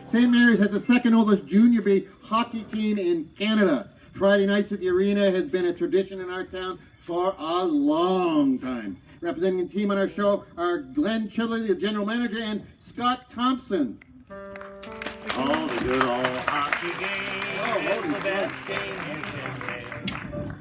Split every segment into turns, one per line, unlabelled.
St. Mary's has the second oldest junior B hockey team in Canada. Friday nights at the arena has been a tradition in our town for a long time. Representing the team on our show are Glen Childerley, the general manager, and Scott Thomson.
Oh, the good old hockey game is the best game you can name.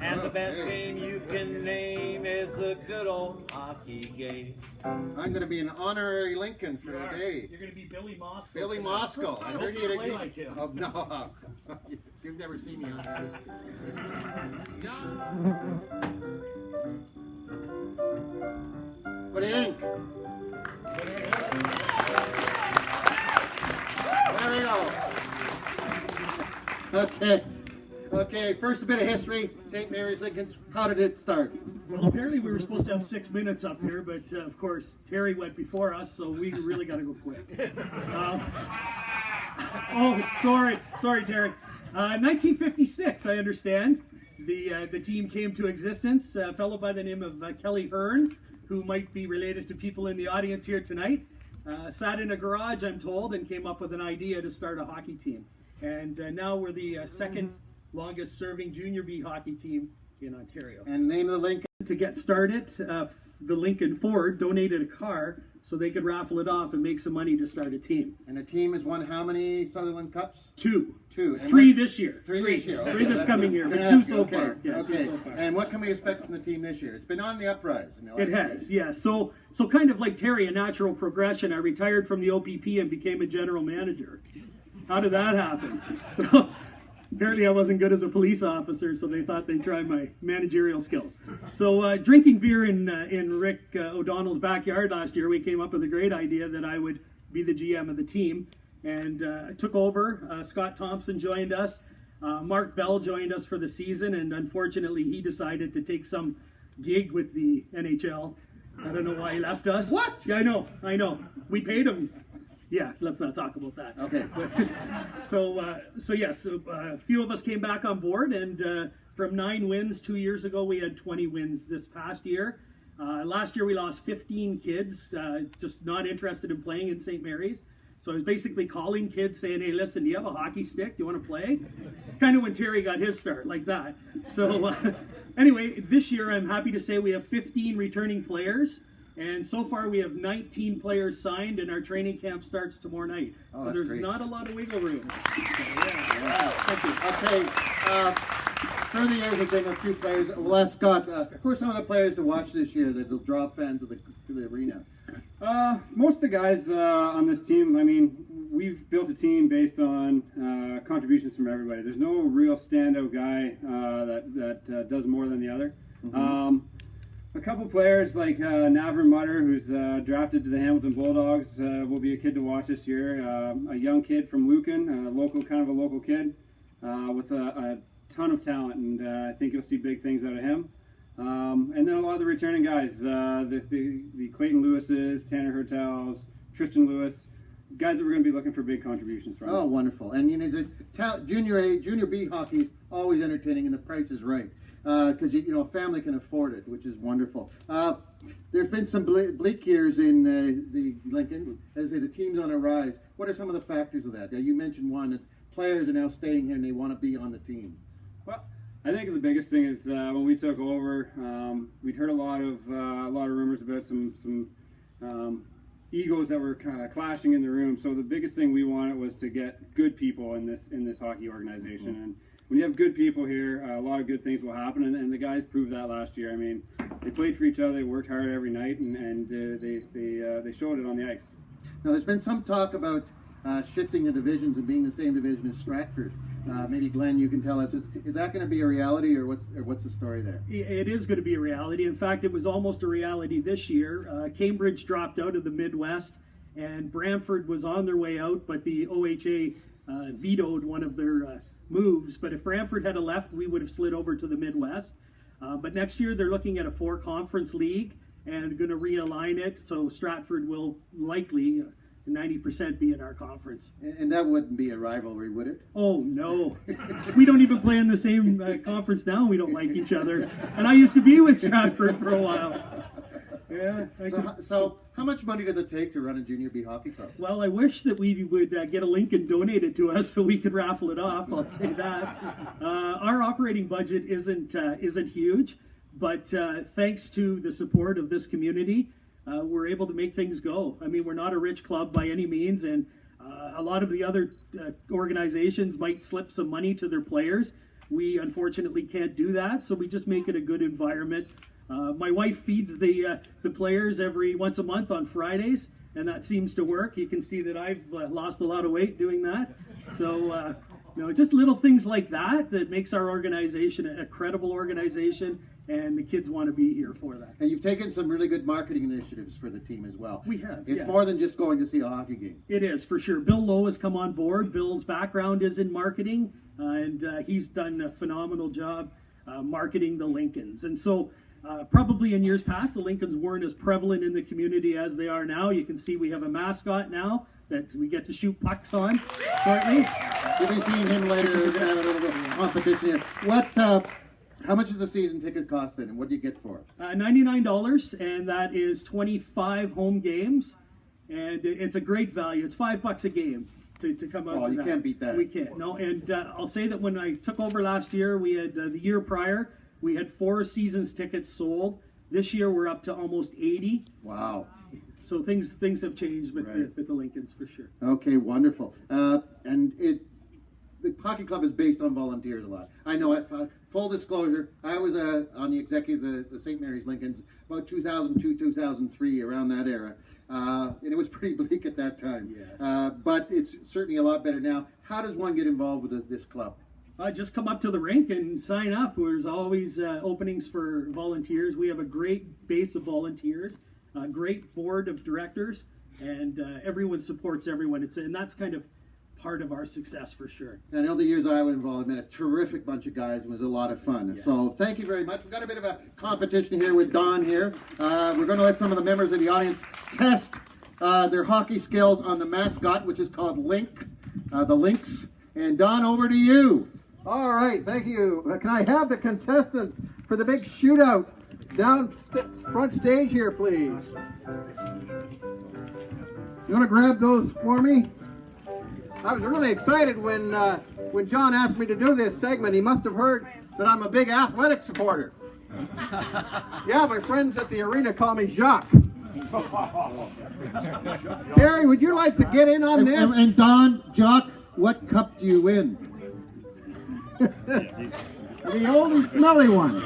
And the best game you can name is the good old hockey game.
I'm going to be an honorary Lincoln for today.
You're going to be Billy Mascot.
Billy Mascot.
I hope you play like him.
Oh, no. You've never seen me on What do you think? There we go. Okay, first a bit of history. St. Mary's Lincolns, how did it start?
Well, apparently we were supposed to have 6 minutes up here, but of course Terry went before us, so we really got to go quick. Oh, sorry, Terry. 1956, I understand. The team came to existence. A fellow by the name of Kelly Hearn, who might be related to people in the audience here tonight, sat in a garage, I'm told, and came up with an idea to start a hockey team. And now we're the second longest serving junior B hockey team in Ontario.
And the name of the Lincoln?
To get started, the Lincoln Ford donated a car so they could raffle it off and make some money to start a team.
And the team has won how many Sutherland Cups?
Two.
And
Three this year.
Three this year. Okay.
Three this coming year, but
two
so far. Yeah,
okay.
two so far.
And what can we expect from the team this year? It's been on the uprise.
It has, yeah. So kind of like Terry, a natural progression. I retired from the OPP and became a general manager. How did that happen? So apparently I wasn't good as a police officer, so they thought they'd try my managerial skills. So drinking beer in Rick O'Donnell's backyard last year, we came up with a great idea that I would be the GM of the team. And I took over. Scott Thomson joined us. Mark Bell joined us for the season, and unfortunately he decided to take some gig with the NHL. I don't know why he left us.
What?
Yeah, I know. We paid him. Yeah, let's not talk about that.
Okay.
So yes, a few of us came back on board, and from 9 wins 2 years ago, we had 20 wins this past year. Last year we lost 15 kids, just not interested in playing in St. Mary's. So I was basically calling kids saying, hey, listen, do you have a hockey stick? Do you want to play? Kind of when Terry got his start, like that. So anyway, this year I'm happy to say we have 15 returning players. And so far we have 19 players signed, and our training camp starts tomorrow night.
Oh,
so there's
great.
Not a lot of wiggle room. So,
Wow.
Thank you.
Okay. Through the years, there's been a few players. Well, ask Scott, who are some of the players to watch this year that will draw fans to the arena?
Most of the guys on this team, I mean, we've built a team based on contributions from everybody. There's no real standout guy that does more than the other.
Mm-hmm.
A couple players like Navin Mutter, who's drafted to the Hamilton Bulldogs, will be a kid to watch this year. A young kid from Lucan, kind of a local kid with a ton of talent, and I think you'll see big things out of him. And then a lot of the returning guys, the Clayton Lewises, Tanner Hertels, Tristan Lewis, guys that we're going to be looking for big contributions from.
Oh, wonderful. And you know, junior A, junior B hockey is always entertaining, and the price is right. Because a family can afford it, which is wonderful. There's been some bleak years in the Lincolns, as the team's on a rise. What are some of the factors of that? You mentioned one, that players are now staying here and they want to be on the team.
Well, I think the biggest thing is when we took over, we'd heard a lot of rumors about some egos that were kind of clashing in the room. So the biggest thing we wanted was to get good people in this hockey organization. And when you have good people here, a lot of good things will happen, and the guys proved that last year. I mean, they played for each other, they worked hard every night, and they showed it on the ice.
Now, there's been some talk about shifting the divisions and being the same division as Stratford. Maybe Glenn, you can tell us, is that going to be a reality, or what's the story there?
It is going to be a reality. In fact, it was almost a reality this year. Cambridge dropped out of the Midwest, and Brantford was on their way out, but the OHA vetoed one of their moves. But if Brantford had left, we would have slid over to the Midwest. But next year they're looking at a 4-conference league and going to realign it, so Stratford will likely 90% be in our conference.
And that wouldn't be a rivalry, would it?
Oh no, we don't even play in the same conference now. We don't like each other, and I used to be with Stratford for a while. Yeah.
So how much money does it take to run a junior B hockey club?
Well, I wish that we would get a link and donate it to us so we could raffle it off. I'll say that. Our operating budget isn't huge, but thanks to the support of this community, we're able to make things go. I mean, we're not a rich club by any means, and a lot of the other organizations might slip some money to their players. We unfortunately can't do that, so we just make it a good environment. My wife feeds the players every once a month on Fridays, and that seems to work. You can see that I've lost a lot of weight doing that. So, just little things like that makes our organization a credible organization, and the kids want to be here for that.
And you've taken some really good marketing initiatives for the team as well.
We have.
It's more than just going to see a hockey game.
It is, for sure. Bill Lowe has come on board. Bill's background is in marketing, and he's done a phenomenal job marketing the Lincolns. And so, probably in years past, the Lincolns weren't as prevalent in the community as they are now. You can see we have a mascot now that we get to shoot pucks on shortly.
You'll be seeing him later. We're going to have a little bit of competition here. How much does a season ticket cost then, and what do you get for it?
$99, and that is 25 home games, and it's a great value. It's $5 a game to come out.
Oh, you can't beat that.
We can't. No, and I'll say that when I took over last year, we had the year prior, we had 4 seasons tickets sold. This year, we're up to almost 80.
Wow.
So things have changed with the Lincolns for sure.
Okay, wonderful. And the hockey club is based on volunteers a lot. I know it's full disclosure. I was on the executive the St. Mary's Lincolns about 2002, 2003, around that era, and it was pretty bleak at that time.
Yes.
But it's certainly a lot better now. How does one get involved with this club?
Just come up to the rink and sign up. There's always openings for volunteers. We have a great base of volunteers, a great board of directors, and everyone supports everyone. And that's kind of part of our success for sure.
I know the years I was involved, I met a terrific bunch of guys. It was a lot of fun.
Yes.
So thank you very much. We've got a bit of a competition here with Don here. We're going to let some of the members of the audience test their hockey skills on the Mascot, which is called Linc the Lynx. And Don, over to you.
All right, thank you. Can I have the contestants for the big shootout down front stage here, please? You want to grab those for me? I was really excited when John asked me to do this segment. He must have heard that I'm a big athletic supporter. Yeah, my friends at the arena call me Jacques. Terry, would you like to get in on this?
And Don, Jock, what cup do you win?
The old and smelly one.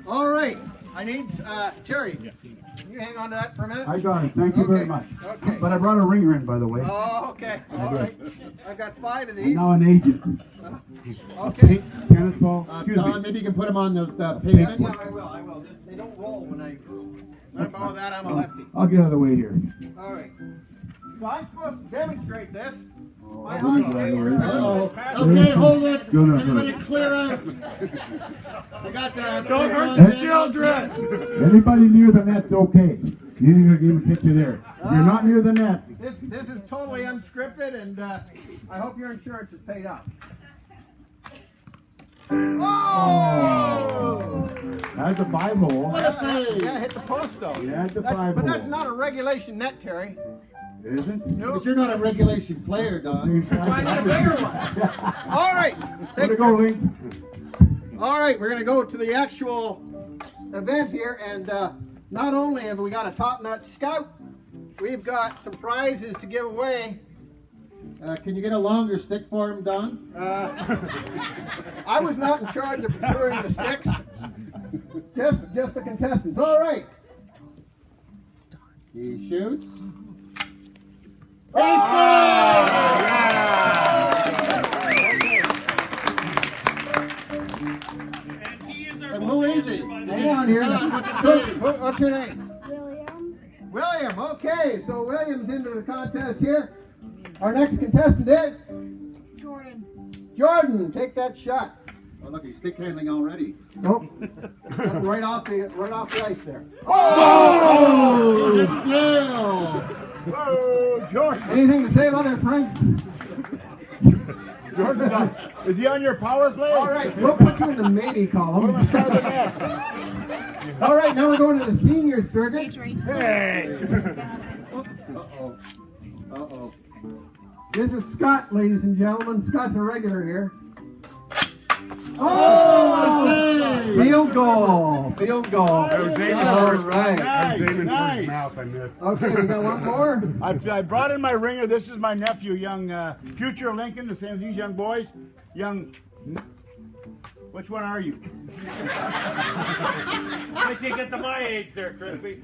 All right, I need Terry. Can you hang on to that for a minute?
I got it. Thank you very much.
Okay.
But I brought a ringer in, by the way.
Oh, okay. All right. I've got 5 of
I'm
these.
now an agent.
Okay.
Tennis ball. Excuse
Don,
me.
maybe you can put them on the pavement.
Yeah, I will. They don't roll when I borrow that. I'm a lefty.
I'll get out of the way here.
All right. So I'm supposed to demonstrate this. My
I'll
hockey
get out of the
game
way.
is
Uh-oh. Okay, hold it.
Go no
Everybody
further.
clear out. We got that.
Don't hurt the children.
Anybody near the net's okay. You ain't gonna even get you there. If you're not near the net.
This is totally unscripted, and I hope your insurance is paid up. Oh!
That's a 5-hole.
What a save.
Yeah, hit the post though.
Yeah, it's a
But
5-hole.
that's not a regulation net, Terry.
It isn't?
No.
But you're not a regulation player, Don.
Same size.
I need a bigger one. All right.
Way
Thanks,
to go, Link.
All right, we're going to go to the actual event here, and not only have we got a top-notch scout, we've got some prizes to give away.
Can you get a longer stick for him, Don?
I was not in charge of procuring the sticks, just the contestants. All right.
He shoots.
And he is our
And who is he?
Hang on here. What's your name?
William.
William. Okay, so William's into the contest here. Our next contestant is
Jordan.
Jordan. Take that shot.
Oh, look, he's stick handling already.
Nope. right off the ice there.
Oh! It's Bill!
Whoa, Jordan. Anything to say about it, Frank?
Jordan's on. Is he on your power play?
All right, we'll put you in the maybe column. All right, now we're going to the senior circuit.
Hey!
Uh-oh. Uh-oh.
This is Scott, ladies and gentlemen. Scott's a regular here. Oh! Field goal. Field goal.
I was aiming
All
for his-
right.
I was aiming for
Nice.
his mouth. I missed.
Okay, we got one more.
I brought in my ringer. This is my nephew, young future Lincoln, the same as these young boys. Young. Which one are you?
Wait till you get to my age there, Crispy.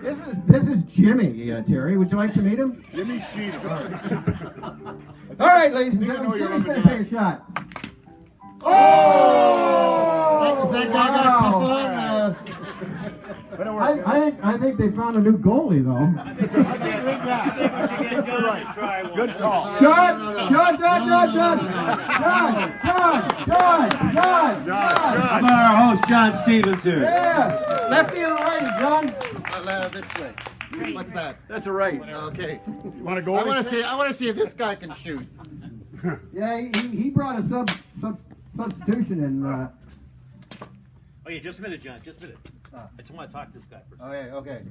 This is Jimmy, Terry. Would you like to meet him?
Jimmy Sheetal.
All right, ladies and
I think I know
gentlemen,
your
Jimmy's
number
going to take a shot.
Oh! Is that guy got a cup on?
I think they found a new goalie, though.
I think we should get John to try one.
Good call.
John! How
about our host, John Stevens here?
Yeah! Lefty or righty, John?
This way. What's that?
That's a right.
Okay.
You want to go?
I want to see if this guy can shoot.
Yeah, he brought a substitution in.
Oh yeah, just a minute, John. Just a minute. I just want to talk to this guy first.
Okay. Okay.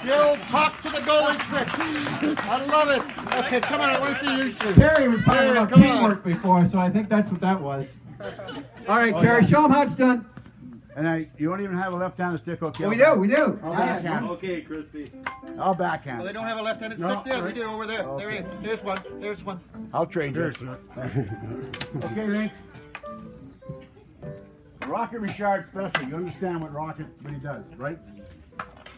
The old talk to the goalie trick. I love it. Okay, come on. I want to see you shoot.
Terry was talking
Terry,
about
come on.
teamwork before, so I think that's what that was. All right, Terry, show him how it's done.
And you don't even have a left-handed stick, okay?
We do.
I'll backhand.
Okay, Crispy.
I'll backhand.
Well, they don't have a left-handed stick there. We do over there.
Okay.
There's one. There's one.
I'll trade you. Okay, Link. Rocket Richard special. You understand what Rocket really does, right?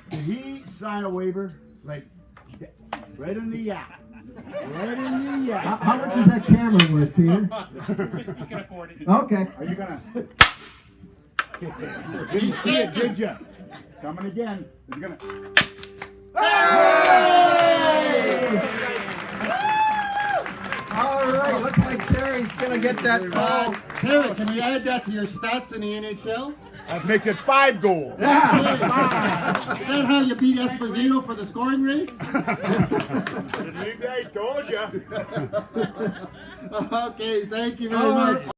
Did he sign a waiver? Like, right in the yap. Right in the yap.
How much is that camera worth, Peter?
Crispy can afford it.
Okay.
Are you gonna? Didn't see it, did ya? Coming again. Are you gonna?
Hey! All right, looks like Terry's gonna get that ball.
Terry, can we add that to your stats in the NHL?
That makes it 5 goals.
Yeah.
Is that how you beat Esposito for the scoring race?
You guys told ya.
Okay, thank you very much.